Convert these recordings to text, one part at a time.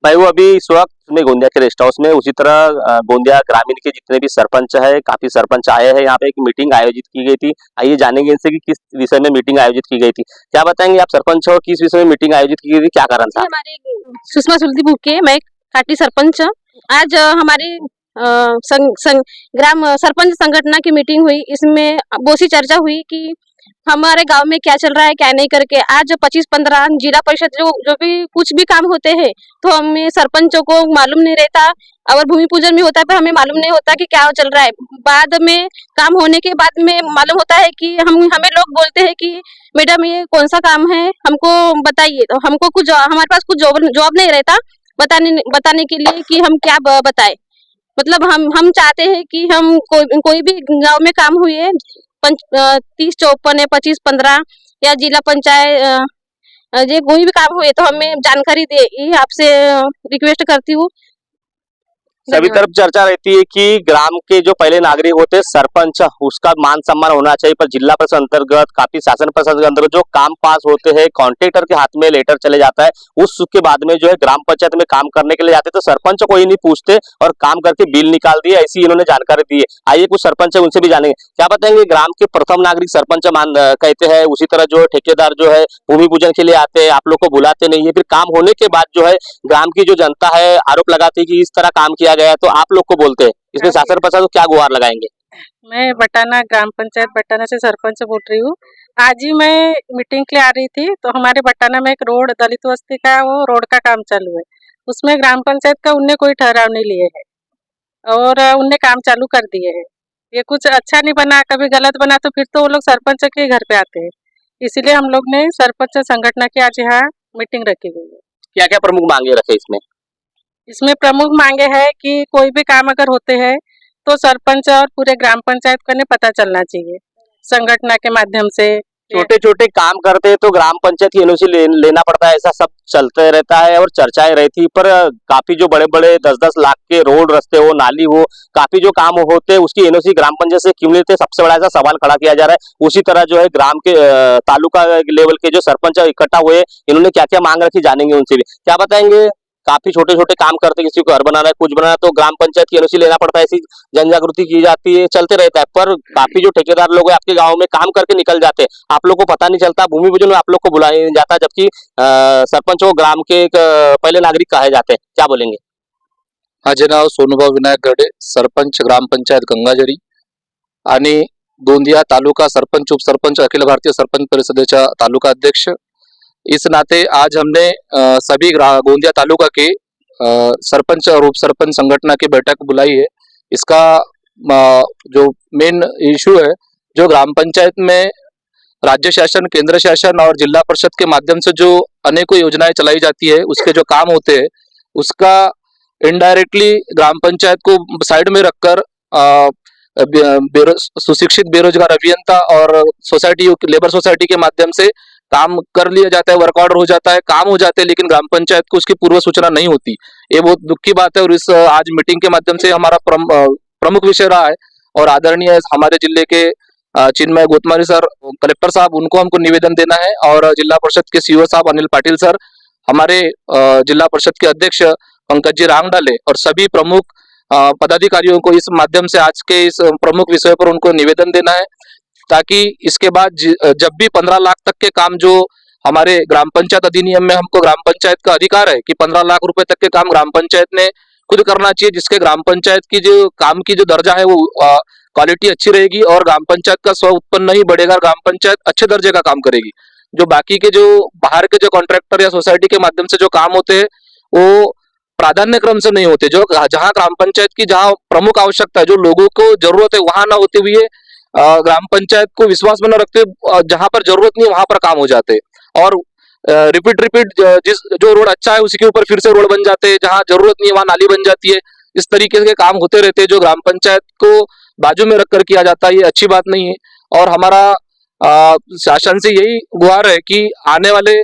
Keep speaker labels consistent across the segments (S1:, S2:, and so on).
S1: मैं हूँ अभी इस वक्त में गोंदिया के रेस्ट हाउस में। उसी तरह गोंदिया ग्रामीण के जितने भी सरपंच है, काफी सरपंच आए हैं। यहाँ पे एक मीटिंग आयोजित की गई थी। आइए जानेंगे इनसे कि किस विषय में मीटिंग आयोजित की गई थी। क्या बताएंगे, आप सरपंच हो, किस विषय में मीटिंग आयोजित की गई थी, क्या कारण था?
S2: हमारे सुषमा सुलदी बुके, मैं खाटी सरपंच। आज हमारी ग्राम सरपंच संगठन की मीटिंग हुई। इसमें बहुत सी चर्चा हुई कि हमारे गांव में क्या चल रहा है, क्या नहीं करके। आज 25-15 जिला परिषद जो भी कुछ भी काम होते हैं तो हमें सरपंचों को मालूम नहीं रहता, और भूमि पूजन भी होता है पर हमें मालूम नहीं होता कि क्या चल रहा है। बाद में काम होने के बाद में मालूम होता है कि हमें लोग बोलते हैं कि मैडम ये कौन सा काम है, हमको बताइए। तो हमको कुछ हमारे पास कुछ जॉब नहीं रहता बताने के लिए कि हम क्या बताएं। मतलब हम चाहते हैं कि हम कोई भी गांव में काम हुए 30-54 या 25-15 या जिला पंचायत ये कोई भी काम हुए तो हमें जानकारी दे, ये आपसे रिक्वेस्ट करती हूँ।
S1: सभी तरफ चर्चा रहती है कि ग्राम के जो पहले नागरिक होते हैं, सरपंच, उसका मान सम्मान होना चाहिए। पर जिला परिषद अंतर्गत, काफी शासन परिषद के अंतर्गत जो काम पास होते हैं, कॉन्ट्रैक्टर के हाथ में लेटर चले जाता है। उसके बाद में जो है ग्राम पंचायत में काम करने के लिए जाते तो सरपंच को ही नहीं पूछते और काम करके बिल निकाल दिए, ऐसी इन्होंने जानकारी दी है। आइए कुछ सरपंच है, उनसे भी जानेंगे। क्या बताएंगे, ग्राम के प्रथम नागरिक सरपंच कहते हैं। उसी तरह जो ठेकेदार जो है भूमि पूजन के लिए आते हैं, आप लोग को बुलाते नहीं है। फिर काम होने के बाद जो है ग्राम की जो जनता है आरोप लगाती है कि इस तरह काम किया गया है, तो आप लोग को बोलते हैं। इसमें शासन प्रशासन को क्या गुहार लगाएंगे?
S3: मैं बटाना ग्राम पंचायत बटाना से सरपंच बोल रही हूँ। आज ही मैं मीटिंग के लिए आ रही थी तो हमारे बटाना में एक रोड दलित बस्ती का वो रोड का काम चालू है। उसमें ग्राम पंचायत का उनने कोई ठहराव नहीं लिए है और उनने काम चालू कर दिए है। ये कुछ अच्छा नहीं बना, कभी गलत बना तो फिर तो वो लोग सरपंच के घर पे आते हैं। इसीलिए हम लोग ने सरपंच संगठन की आज यहाँ मीटिंग रखी गई है।
S1: क्या क्या प्रमुख मांगे रखे इसमें?
S3: इसमें प्रमुख मांगे है कि कोई भी काम अगर होते हैं तो सरपंच और पूरे ग्राम पंचायत को ने पता चलना चाहिए संगठन के माध्यम से।
S1: छोटे छोटे काम करते हैं तो ग्राम पंचायत की एनओसी लेना पड़ता है, ऐसा सब चलते रहता है और चर्चाएं रहती। पर काफी जो बड़े बड़े 10-10 लाख के रोड, रास्ते हो, नाली हो, काफी जो काम होते हैं उसकी एनओसी ग्राम पंचायत से क्यों लेते हैं, सबसे बड़ा ऐसा सवाल खड़ा किया जा रहा है। उसी तरह जो है ग्राम के तालुका लेवल के जो सरपंच इकट्ठा हुए, इन्होंने क्या क्या मांग रखी, जानेंगे उनसे भी। क्या बताएंगे, काफी छोटे छोटे काम करते, किसी को घर बनाना है, कुछ बनाना है तो ग्राम पंचायत की एनओसी लेना पड़ता है, ऐसी जन जागृति की जाती है, चलते रहता है। पर काफी जो ठेकेदार लोग हैं आपके गांव में काम करके निकल जाते हैं, आप लोग को पता नहीं चलता। भूमि पूजन में आप लोग को बुलाया नहीं जाता, जबकि सरपंच को ग्राम के एक पहले नागरिक कहे जाते हैं। क्या बोलेंगे?
S4: माझे नाव सोनुभाऊ विनायक गडे, सरपंच ग्राम पंचायत गंगाजरी आणि गोंदिया तालुका सरपंच उपसरपंच अखिल भारतीय सरपंच परिषदेचा तालुका अध्यक्ष। इस नाते आज हमने सभी गोंदिया तालुका के सरपंच और उप सरपंच संगठन की बैठक बुलाई है। इसका जो मेन इशू है, जो ग्राम पंचायत में राज्य शासन, केंद्र शासन और जिला परिषद के माध्यम से जो अनेकों योजनाएं चलाई जाती है, उसके जो काम होते हैं उसका इनडायरेक्टली ग्राम पंचायत को साइड में रखकर सुशिक्षित बेरोजगार अभियंता और सोसाइटी, लेबर सोसाइटी के माध्यम से काम कर लिया जाता है, वर्क ऑर्डर हो जाता है, काम हो जाते हैं, लेकिन ग्राम पंचायत को उसकी पूर्व सूचना नहीं होती। ये बहुत दुख की बात है और इस आज मीटिंग के माध्यम से हमारा प्रमुख विषय रहा है। और आदरणीय हमारे जिले के चिन्मय गोतमारी सर, कलेक्टर साहब, उनको हमको निवेदन देना है और जिला परिषद के सीओ साहब अनिल पाटिल सर, हमारे जिला परिषद के अध्यक्ष पंकज जी रांगडाले और सभी प्रमुख पदाधिकारियों को इस माध्यम से आज के इस प्रमुख विषय पर उनको निवेदन देना है, ताकि इसके बाद जब भी 15 लाख तक के काम, जो हमारे ग्राम पंचायत अधिनियम में हमको ग्राम पंचायत का अधिकार है कि 15 लाख रुपए तक के काम ग्राम पंचायत ने खुद करना चाहिए, जिसके ग्राम पंचायत की जो काम की जो दर्जा है वो क्वालिटी अच्छी रहेगी और ग्राम पंचायत का स्व उत्पन्न नहीं बढ़ेगा, ग्राम पंचायत अच्छे दर्जे का काम करेगी। जो बाकी के जो बाहर के जो कॉन्ट्रैक्टर या सोसाइटी के माध्यम से जो काम होते हैं वो प्राधान्य क्रम से नहीं होते। जो जहाँ ग्राम पंचायत की जहाँ प्रमुख आवश्यकता है, जो लोगों को जरूरत है, वहां ना होते हुए ग्राम पंचायत को विश्वास में न रखते, जहां पर जरूरत नहीं वहां पर काम हो जाते और रिपीट जिस जो रोड अच्छा है उसी के ऊपर फिर से रोड बन जाते हैं, जहां जरूरत नहीं है वहां नाली बन जाती है। इस तरीके के काम होते रहते हैं जो ग्राम पंचायत को बाजू में रखकर किया जाता है, ये अच्छी बात नहीं है। और हमारा शासन से यही गुहार है कि आने वाले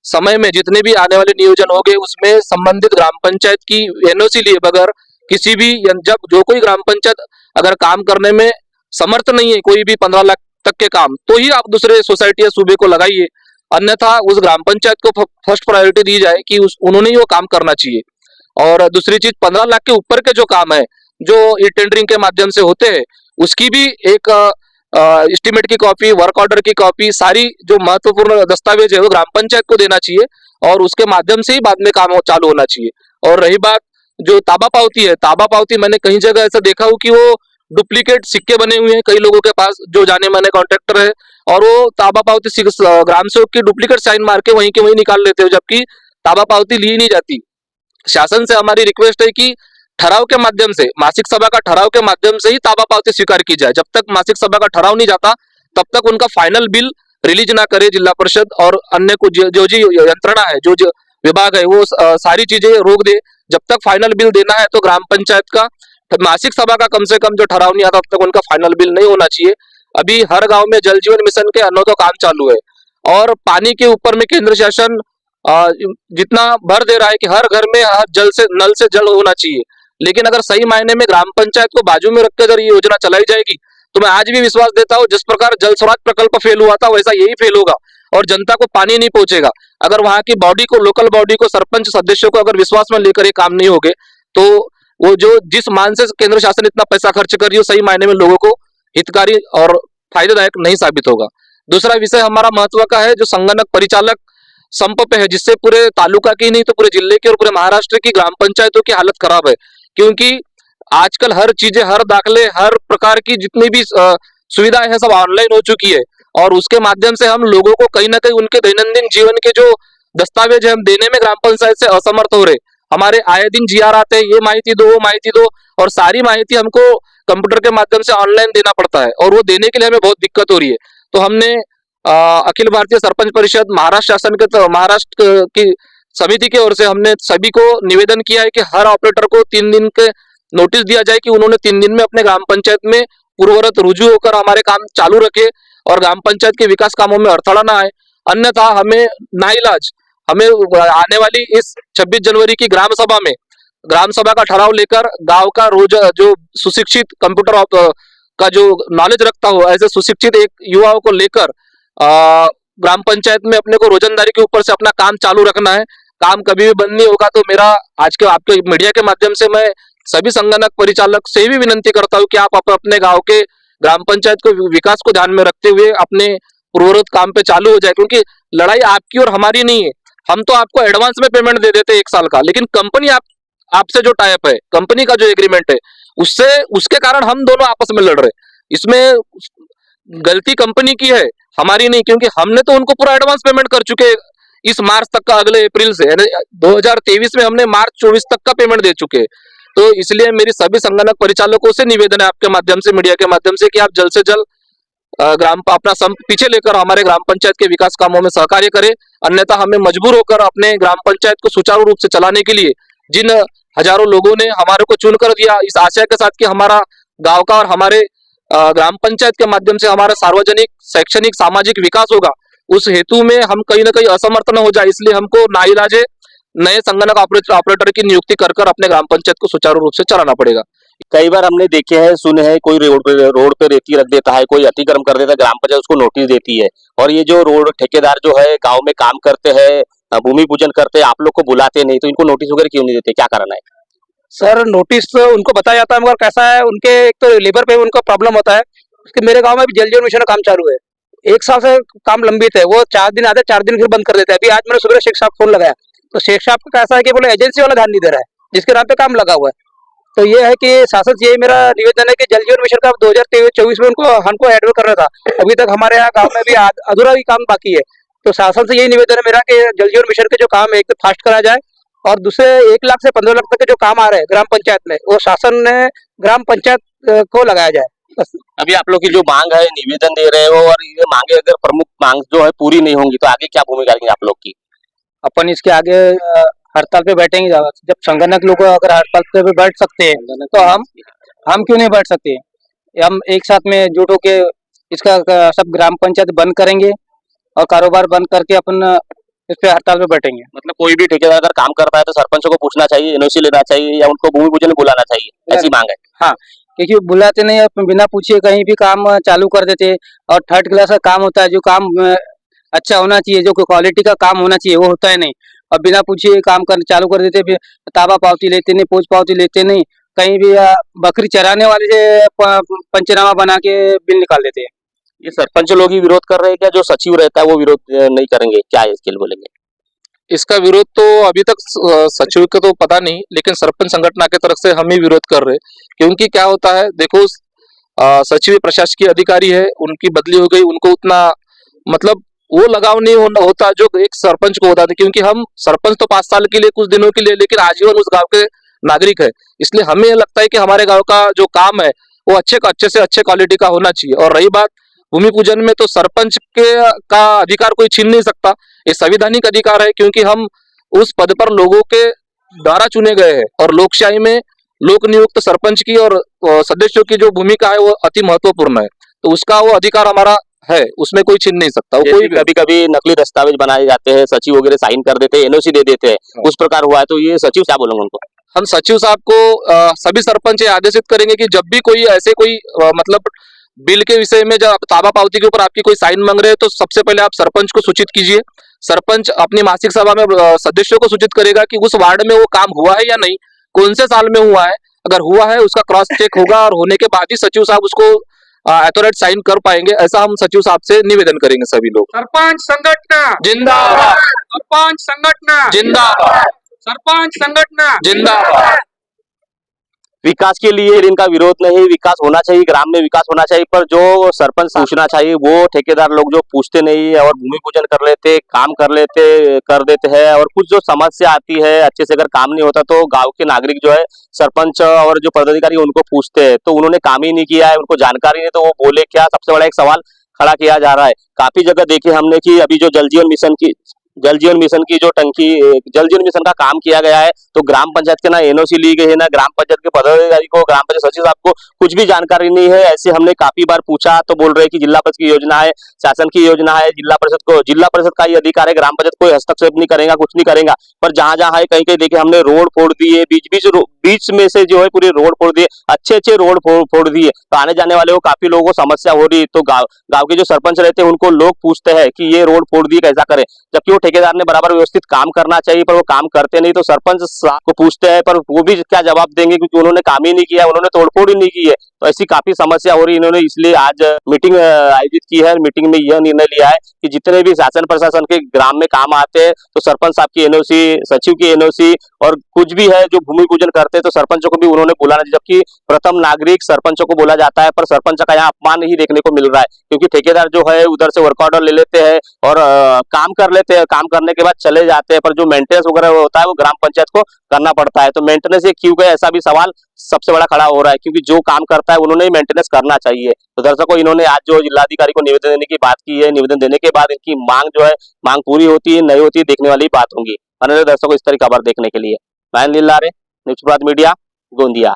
S4: समय में जितने भी आने वाले नियोजन होंगे उसमें संबंधित ग्राम पंचायत की एनओसी लिए बगैर किसी भी, जब जो कोई ग्राम पंचायत अगर काम करने में समर्थ नहीं है, कोई भी 15 लाख तक के काम, तो ही आप दूसरे सोसाइटी या सूबे को लगाइए, अन्यथा उस ग्राम पंचायत को फर्स्ट प्रायोरिटी दी जाए कि उन्होंने ही वो काम करना चाहिए। और दूसरी चीज 15 लाख के ऊपर के जो काम है जो ई टेंडरिंग के माध्यम से होते हैं उसकी भी एक एस्टिमेट की कॉपी, वर्क ऑर्डर की कॉपी, सारी जो महत्वपूर्ण दस्तावेज है वो ग्राम पंचायत को देना चाहिए और उसके माध्यम से ही बाद में काम चालू होना चाहिए। और रही बात जो ताबा पावती है, ताबा पावती मैंने कई जगह ऐसा देखा हूँ कि वो डुप्लीकेट सिक्के बने हुए हैं कई लोगों के पास जो जाने माने कॉन्ट्रैक्टर है, और वो ताबा पावती ग्राम सेवक की डुप्लीकेट साइन मार के वहीं के वहीं निकाल लेते हो, जबकि ताबा पावती ली नहीं जाती। शासन से हमारी रिक्वेस्ट है कि ठराव के माध्यम से, मासिक सभा का ठराव के माध्यम से ही ताबा पावती स्वीकार की जाए। जब तक मासिक सभा का ठराव नहीं जाता तब तक उनका फाइनल बिल रिलीज ना करे जिला परिषद और अन्य कुछ जो यंत्रणा है, जो विभाग है, वो सारी चीजें रोक दे। जब तक फाइनल बिल देना है तो ग्राम पंचायत का मासिक सभा का कम से कम जो ठराव नहीं आता तब तक उनका फाइनल बिल नहीं होना चाहिए। अभी हर गांव में जल जीवन मिशन के अनोखा काम चालू है और पानी के ऊपर में केंद्र शासन जितना भर दे रहा है कि हर घर में हर नल से जल होना चाहिए, लेकिन अगर सही मायने में ग्राम पंचायत को बाजू में रखकर अगर ये योजना चलाई जाएगी तो मैं आज भी विश्वास देता हूँ जिस प्रकार जल स्वराज प्रकल्प फेल हुआ था वैसा यही फेल होगा और जनता को पानी नहीं पहुंचेगा। अगर वहां की बॉडी को, लोकल बॉडी को, सरपंच सदस्यों को अगर विश्वास में लेकर ये काम नहीं होगे तो वो जो जिस मान से केंद्र शासन इतना पैसा खर्च कर रही है सही मायने में लोगों को हितकारी और फायदेदायक नहीं साबित होगा। दूसरा विषय हमारा महत्व का है जो संगणक परिचालक संप पे है, जिससे पूरे तालुका की नहीं तो पूरे जिले की और पूरे महाराष्ट्र की ग्राम पंचायतों की हालत खराब है, क्योंकि आजकल हर चीजें, हर दाखले, हर प्रकार की जितनी भी सुविधाएं हैं सब ऑनलाइन हो चुकी है और उसके माध्यम से हम लोगों को कहीं ना कहीं उनके दैनंदिन जीवन के जो दस्तावेज है हम देने में ग्राम पंचायत से असमर्थ हो रहे। हमारे आए दिन जीआर आते हैं, ये माहिती दो, वो माहिती दो, और सारी माहिती हमको कंप्यूटर के माध्यम से ऑनलाइन देना पड़ता है और वो देने के लिए हमें बहुत दिक्कत हो रही है। तो हमने अखिल भारतीय सरपंच परिषद, महाराष्ट्र शासन के महाराष्ट्र की समिति की ओर से हमने सभी को निवेदन किया है कि हर ऑपरेटर को 3 दिन के नोटिस दिया जाए कि उन्होंने 3 दिन में अपने ग्राम पंचायत में पूर्ववत रुजू होकर हमारे काम चालू रखे और ग्राम पंचायत के विकास कामों में अड़थड़ा ना आए। अन्यथा हमें नाइलाज, हमें आने वाली इस 26 जनवरी की ग्राम सभा में, ग्राम सभा का ठराव लेकर गांव का रोज जो सुशिक्षित कंप्यूटर का जो नॉलेज रखता हो ऐसे सुशिक्षित एक युवाओं को लेकर ग्राम पंचायत में अपने को रोजंदारी के ऊपर से अपना काम चालू रखना है। काम कभी भी बंद नहीं होगा। तो मेरा आज के आपके मीडिया के माध्यम से मैं सभी संगणक परिचालक से भी विनंती करता हूं कि आप अपने गांव के ग्राम पंचायत को विकास को ध्यान में रखते हुए अपने पूर्ववत काम पे चालू हो जाए, क्योंकि लड़ाई आपकी और हमारी नहीं है। हम तो आपको एडवांस में पेमेंट दे देते 1 साल का, लेकिन कंपनी आपसे जो टाइप है, कंपनी का जो एग्रीमेंट है उसके कारण हम दोनों आपस में लड़ रहे। इसमें गलती कंपनी की है, हमारी नहीं, क्योंकि हमने तो उनको पूरा एडवांस पेमेंट कर चुके इस मार्च तक का, अगले अप्रैल से 2023 में हमने मार्च 24 तक का पेमेंट दे चुके। तो इसलिए मेरी सभी संगणक परिचालकों से निवेदन है आपके माध्यम से, मीडिया के माध्यम से, कि आप जल्द से जल्द अपना संप पीछे लेकर हमारे ग्राम पंचायत के विकास कामों में सहकार्य करें। अन्यथा हमें मजबूर होकर अपने ग्राम पंचायत को सुचारू रूप से चलाने के लिए जिन हजारों लोगों ने हमारे को चुनकर दिया इस आशय के साथ कि हमारा गांव का और हमारे ग्राम पंचायत के माध्यम से हमारा सार्वजनिक, शैक्षणिक, सामाजिक विकास होगा, उस हेतु में हम कहीं ना कहीं असमर्थ न हो जाए, इसलिए हमको नाइलाज नए संगणक ऑपरेटर की नियुक्ति कर अपने ग्राम पंचायत को सुचारू रूप से चलाना पड़ेगा।
S1: कई बार हमने देखे हैं, सुने हैं, कोई रोड पे रेती रख देता है, कोई अतिक्रम कर देता है, ग्राम पंचायत उसको नोटिस देती है, और ये जो रोड ठेकेदार जो है गांव में काम करते हैं, भूमि पूजन करते हैं, आप लोग को बुलाते नहीं, तो इनको नोटिस वगैरह क्यों नहीं देते, क्या कारण है?
S5: सर नोटिस उनको बताया जाता है, मगर कैसा है, उनके एक तो लेबर पे उनका प्रॉब्लम होता है। उसके मेरे गांव में भी जल जीवन मिशन का काम चालू है, 1 साल से काम लंबित है। वो 4 दिन आते, 4 दिन फिर बंद कर देते हैं। अभी आज मैंने सुबह शेख साहब फोन लगाया तो शेख साहब का कैसा है कि बोले एजेंसी वाला ध्यान नहीं दे रहा है जिसके नाम पे काम लगा हुआ है। तो ये है कि शासन से यही मेरा निवेदन है कि जल जीवन मिशन का 2023-24 में हमको एडवर्ट करना था, अभी तक हमारे यहाँ गाँव में भी अधूरा ही काम बाकी है। तो शासन से यही निवेदन है मेरा कि जल जीवन मिशन के जो काम है एक तो फास्ट करा जाए, और दूसरे 1 लाख से 15 लाख तक के जो काम आ रहे हैं ग्राम पंचायत में, वो शासन ने ग्राम पंचायत को लगाया जाए। बस
S1: अभी आप लोग की जो मांग है, निवेदन दे रहे हो, और ये मांगे अगर प्रमुख मांग जो है पूरी नहीं होंगी तो आगे क्या भूमिका रहेगी आप लोग की?
S5: अपन इसके आगे हड़ताल पे बैठेंगे। जब संगठन लोग अगर हड़ताल पे बैठ सकते हैं तो हम क्यों नहीं बैठ सकते? हम एक साथ में जुट होके इसका सब ग्राम पंचायत बंद करेंगे और कारोबार बंद करके अपन इस पे हड़ताल पे बैठेंगे।
S1: मतलब कोई भी ठेकेदार अगर काम करता है तो सरपंचों को पूछना चाहिए, एनओसी लेना चाहिए, या उनको भूमि पूजन में बुलाना चाहिए, ऐसी मांग है।
S5: हाँ, क्योंकि बुलाते नहीं, बिना पूछे कहीं भी काम चालू कर देते, और 3rd क्लास का काम होता है, जो काम अच्छा होना चाहिए, जो क्वालिटी का काम होना चाहिए वो होता है नहीं। अब बिना पूछे काम कर चालू कर देते, फिर ताबा पावती लेते नहीं, पोच पावती लेते नहीं, कहीं भी बकरी चराने वाले से पंचनामा बना के बिल निकाल देते हैं।
S1: ये सरपंच लोग ही विरोध कर रहे हैं क्या? जो सचिव रहता है वो विरोध नहीं करेंगे क्या? इसके लिए बोलेंगे?
S4: इसका विरोध तो अभी तक सचिव का तो पता नहीं, लेकिन सरपंच संगठन के तरफ से हम ही विरोध कर रहे हैं। क्योंकि क्या होता है, देखो सचिव प्रशासकीय अधिकारी है, उनकी बदली हो गई, उनको उतना मतलब वो लगाव नहीं होता जो एक सरपंच को होता था। क्योंकि हम सरपंच तो 5 साल के लिए, कुछ दिनों के लिए, लेकिन आजीवन उस गांव के नागरिक है। इसलिए हमें लगता है कि हमारे गांव का जो काम है वो अच्छे से अच्छे क्वालिटी का होना चाहिए। और रही बात भूमि पूजन में, तो सरपंच का अधिकार कोई छीन नहीं सकता, ये संवैधानिक अधिकार है। क्योंकि हम उस पद पर लोगों के द्वारा चुने गए हैं, और लोकशाही में लोक नियुक्त सरपंच की और सदस्यों की जो भूमिका है वो अति महत्वपूर्ण है। तो उसका वो अधिकार हमारा है, उसमें कोई छीन नहीं सकता। वो कोई
S1: कभी कभी नकली दस्तावेज बनाए जाते हैं, सचिव वगैरह साइन कर देते हैं, एनओसी दे देते हैं, उस प्रकार हुआ है, तो ये सचिव क्या बोलेंगे उनको?
S4: हम सचिव साहब को सभी सरपंच ये आदेशित करेंगे कि जब भी कोई ऐसे कोई मतलब बिल के विषय में, जब ताबा पावती के ऊपर आपकी कोई साइन मांग रहे हैं, तो सबसे पहले आप सरपंच को सूचित कीजिए। सरपंच अपनी मासिक सभा में सदस्यों को सूचित करेगा कि उस वार्ड में वो काम हुआ है या नहीं, कौन से साल में हुआ है। अगर हुआ है उसका क्रॉस चेक होगा, और होने के बाद ही सचिव साहब उसको ऑथोराइज साइन कर पाएंगे। ऐसा हम सचिव साहब से निवेदन करेंगे सभी लोग।
S6: सरपंच संघटना
S4: जिंदाबाद,
S6: सरपंच संघटना
S4: जिंदाबाद,
S6: सरपंच संघटना
S4: जिंदाबाद।
S1: विकास के लिए इनका विरोध नहीं, विकास होना चाहिए, ग्राम में विकास होना चाहिए, पर जो सरपंच पूछना चाहिए वो ठेकेदार लोग जो पूछते नहीं है, और भूमि पूजन कर लेते, काम कर देते हैं। और कुछ जो समस्या आती है, अच्छे से अगर काम नहीं होता तो गांव के नागरिक जो है सरपंच और जो पदाधिकारी उनको पूछते हैं, तो उन्होंने काम ही नहीं किया है, उनको जानकारी नहीं, तो वो बोले क्या? सबसे बड़ा एक सवाल खड़ा किया जा रहा है। काफी जगह देखे हमने कि अभी जो जल जीवन मिशन की जो टंकी, जल जीवन मिशन का काम किया गया है, तो ग्राम पंचायत के ना एनओसी ली गई है, ना ग्राम पंचायत के पदाधिकारी को, ग्राम पंचायत सचिव साहब को कुछ भी जानकारी नहीं है। ऐसे हमने काफी बार पूछा तो बोल रहे हैं कि जिला परिषद की योजना है, शासन की योजना है, जिला परिषद का ही अधिकार है, ग्राम पंचायत कोई हस्तक्षेप नहीं करेगा, कुछ नहीं करेगा। पर जहां है, कहीं कहीं देखे हमने रोड फोड़ दिए, बीच में से जो है पूरे रोड फोड़ दिए, अच्छे रोड फोड़ दिए, तो आने जाने वाले को काफी लोगों को समस्या हो रही। तो गाँव के जो सरपंच रहते हैं उनको लोग पूछते हैं कि ये रोड फोड़ दिए, कैसा करें? जबकि वो ठेकेदार ने बराबर व्यवस्थित काम करना चाहिए, पर वो काम करते नहीं। तो सरपंच साहब को पूछते हैं, पर वो भी क्या जवाब देंगे, क्योंकि उन्होंने काम ही नहीं किया, उन्होंने तोड़फोड़ ही नहीं की है। तो ऐसी काफी समस्या हो रही है। इन्होंने इसलिए आज मीटिंग आयोजित की है। मीटिंग में यह निर्णय लिया है कि जितने भी शासन प्रशासन के ग्राम में काम आते हैं, तो सरपंच साहब की एनओसी, सचिव की एनओसी, और कुछ भी है जो भूमि पूजन करते हैं, तो सरपंचों को भी उन्होंने बुलाना चाहिए। जबकि प्रथम नागरिक सरपंचों को बोला जाता है, पर सरपंच का यहाँ अपमान ही देखने को मिल रहा है। क्योंकि ठेकेदार जो है उधर से वर्क ऑर्डर ले लेते हैं और काम कर लेते हैं, काम करने के बाद चले जाते हैं, पर जो मेंटेनेंस वगैरह होता है वो ग्राम पंचायत को करना पड़ता है। तो मेंटेनेंस ये क्यों गए, ऐसा भी सवाल सबसे बड़ा खड़ा हो रहा है। क्योंकि जो काम करता है उन्होंने ही मेंटेनेंस करना चाहिए। तो दर्शकों, इन्होंने आज जो जिलाधिकारी को निवेदन देने की बात की है, निवेदन देने के बाद इनकी मांग जो है, मांग पूरी होती है नहीं होती है, देखने वाली बात होगी। अन्य दर्शकों, इस तरह खबर देखने के लिए मैं नील लारे, न्यूज़ मीडिया, गोंदिया।